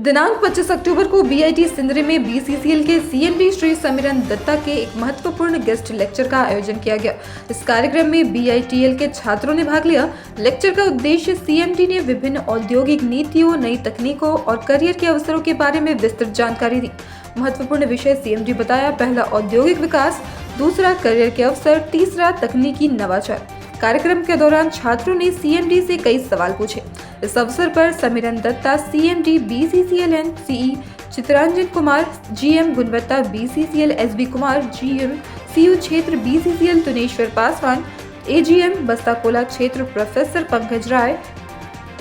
दिनांक 25 अक्टूबर को बीआईटी सिंदरी में बीसीसीएल के सीएमडी श्री समीरन दत्ता के एक महत्वपूर्ण गेस्ट लेक्चर का आयोजन किया गया। इस कार्यक्रम में बीआईटीएल के छात्रों ने भाग लिया। लेक्चर का उद्देश्य सीएमडी ने विभिन्न औद्योगिक नीतियों, नई तकनीकों और करियर के अवसरों के बारे में विस्तृत जानकारी दी। महत्वपूर्ण विषय सीएमडी बताया, पहला औद्योगिक विकास, दूसरा करियर के अवसर, तीसरा तकनीकी नवाचार। कार्यक्रम के दौरान छात्रों ने सीएमडी से कई सवाल पूछे। इस अवसर पर Samiran Dutta, CMD BCCL and CE Chitranjan Kumar, GM गुणवत्ता BCCL SB Kumar, GM CU क्षेत्र बीसीसीएल तुनेश्वर पासवान, एजीएम बस्ताकोला क्षेत्र प्रोफेसर पंकज राय,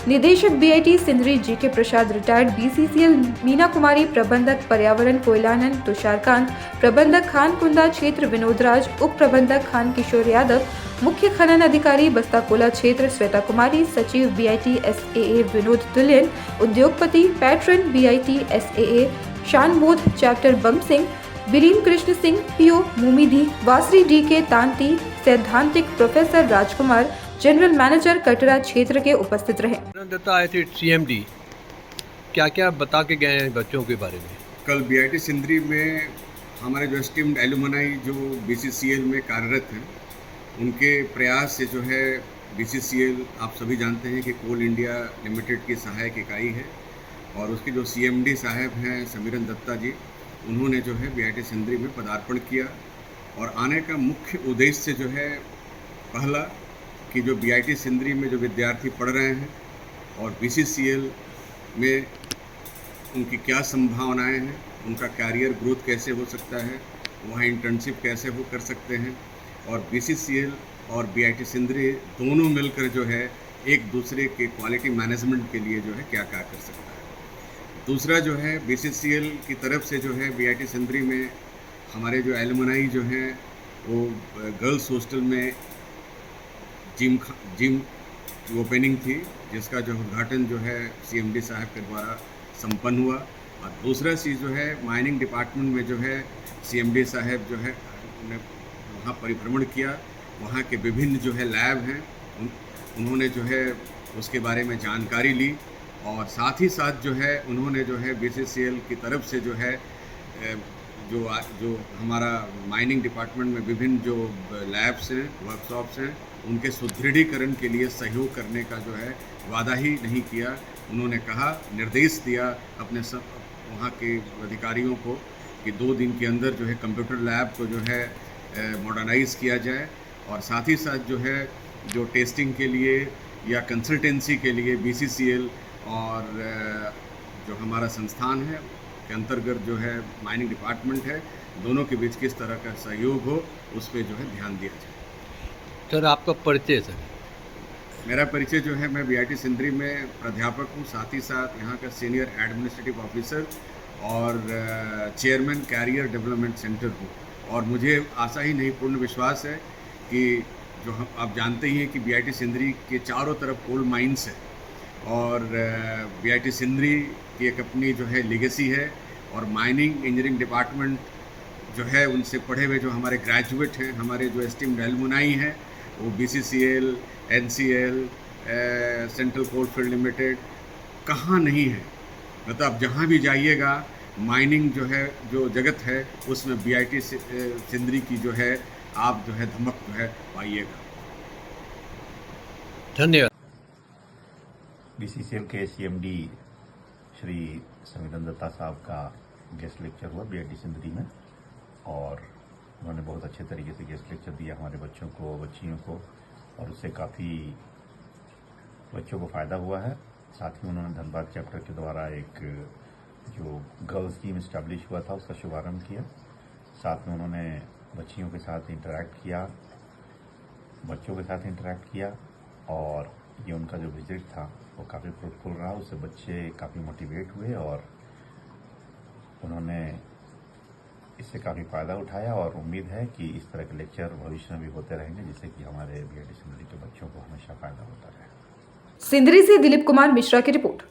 निदेशक BIT Sindri GK Prasad, retired BCCL Meena Kumari, प्रबंधक पर्यावरण कोयलानंद तुषारकांत, प्रबंधक खानकुंदा क्षेत्र विनोद राज, उप प्रबंधक खान किशोर यादव, मुख्य खनन अधिकारी बस्ताकोला क्षेत्र श्वेता कुमारी, सचिव बीआईटी एसएए विनोद तुल्यन, उद्योगपति पैट्रन बीआईटी एसएए शानबोध चैप्टर बम सिंह, बिलीन कृष्ण सिंह, पीओ मुमिधी, वासरी डीके तांती, सैद्धांतिक प्रोफेसर राजकुमार, जनरल मैनेजर कटरा क्षेत्र के उपस्थित रहे। दत्ता आए थे सीएमडी, क्या क्या बता के गए हैं बच्चों के बारे में? कल बीआईटी सिंदरी में हमारे जो एस्टीम्ड एलुमनाई जो बीसीसीएल में कार्यरत हैं, उनके प्रयास से जो है बीसीसीएल, आप सभी जानते हैं कि कोल इंडिया लिमिटेड की सहायक इकाई है और उसके जो सीएमडी साहब हैं समीरन दत्ता जी, उन्होंने जो है बीआईटी सिंदरी में पदार्पण किया। और आने का मुख्य उद्देश्य जो है, पहला कि जो बीआईटी सिंदरी में जो विद्यार्थी पढ़ रहे हैं और बीसीसीएल में उनकी क्या संभावनाएं हैं, उनका कैरियर ग्रोथ कैसे हो सकता है, वहाँ इंटर्नशिप कैसे वो कर सकते हैं, और बीसीसीएल और बीआईटी सिंदरी दोनों मिलकर जो है एक दूसरे के क्वालिटी मैनेजमेंट के लिए जो है क्या क्या कर सकता है। दूसरा जो है बीसीसीएल की तरफ से जो है बीआईटी सिंदरी में हमारे जो एलुमनाई जो हैं वो गर्ल्स हॉस्टल में जिम की ओपनिंग थी, जिसका जो उद्घाटन जो है सीएमडी साहब के द्वारा संपन्न हुआ। और दूसरा चीज़ जो है माइनिंग डिपार्टमेंट में जो है सीएमडी साहब जो है वहाँ परिभ्रमण किया, वहाँ के विभिन्न जो है लैब हैं उन्होंने जो है उसके बारे में जानकारी ली। और साथ ही साथ जो है उन्होंने जो है बीसीसीएल की तरफ से जो है जो हमारा माइनिंग डिपार्टमेंट में विभिन्न जो लैब्स हैं, वर्कशॉप्स हैं, उनके सुदृढ़ीकरण के लिए सहयोग करने का जो है वादा ही नहीं किया। उन्होंने कहा, निर्देश दिया अपने सब वहाँ के अधिकारियों को कि 2 दिन के अंदर जो है कंप्यूटर लैब को जो है मॉडर्नाइज़ किया जाए, और साथ ही साथ जो है जो टेस्टिंग के लिए या कंसल्टेंसी के लिए बीसीसीएल और जो हमारा संस्थान है के अंतर्गत जो है माइनिंग डिपार्टमेंट है, दोनों के बीच किस तरह का सहयोग हो उस पर जो है ध्यान दिया जाए। सर, आपका परिचय? सर, मेरा परिचय जो है, मैं बीआईटी सिंदरी में प्राध्यापक हूँ, साथ ही साथ यहाँ का सीनियर एडमिनिस्ट्रेटिव ऑफिसर और चेयरमैन कैरियर डेवलपमेंट सेंटर हूँ। और मुझे आशा ही नहीं, पूर्ण विश्वास है कि जो हम आप जानते ही हैं कि बीआईटी सिंदरी के चारों तरफ कोल माइंस है और बीआईटी सिंदरी की एक अपनी जो है लेगेसी है, और माइनिंग इंजीनियरिंग डिपार्टमेंट जो है उनसे पढ़े हुए जो हमारे ग्रेजुएट हैं, हमारे जो एस्टीम्ड एलुमनाई हैं, वो BCCL, NCL, central coalfield limited कहाँ नहीं है। मतलब आप जहाँ भी जाइएगा, माइनिंग जो है जो जगत है उसमें बीआईटी सिंदरी की जो है आप जो है धमक जो है पाइएगा। धन्यवाद। बीसीसीएल के सीएमडी श्री समीरन दत्ता साहब का गेस्ट लेक्चर हुआ बीआईटी सिंदरी में, और उन्होंने बहुत अच्छे तरीके से गेस्ट लेक्चर दिया हमारे बच्चों को, बच्चियों को, और उससे काफ़ी बच्चों को फ़ायदा हुआ है। साथ ही उन्होंने धनबाद चैप्टर के द्वारा एक जो गर्ल्स टीम इस्टेब्लिश हुआ था उसका शुभारंभ किया। साथ में उन्होंने बच्चियों के साथ इंटरैक्ट किया, बच्चों के साथ इंटरैक्ट किया, और ये उनका जो विजिट था वो काफ़ी फ्रूटफुल रहा। उससे बच्चे काफ़ी मोटिवेट हुए और उन्होंने इससे काफ़ी फ़ायदा उठाया, और उम्मीद है कि इस तरह के लेक्चर भविष्य में भी होते रहेंगे, जिससे कि हमारे बीआईटी सिंदरी के बच्चों को हमेशा फ़ायदा होता रहे। सिंदरी से दिलीप कुमार मिश्रा की रिपोर्ट।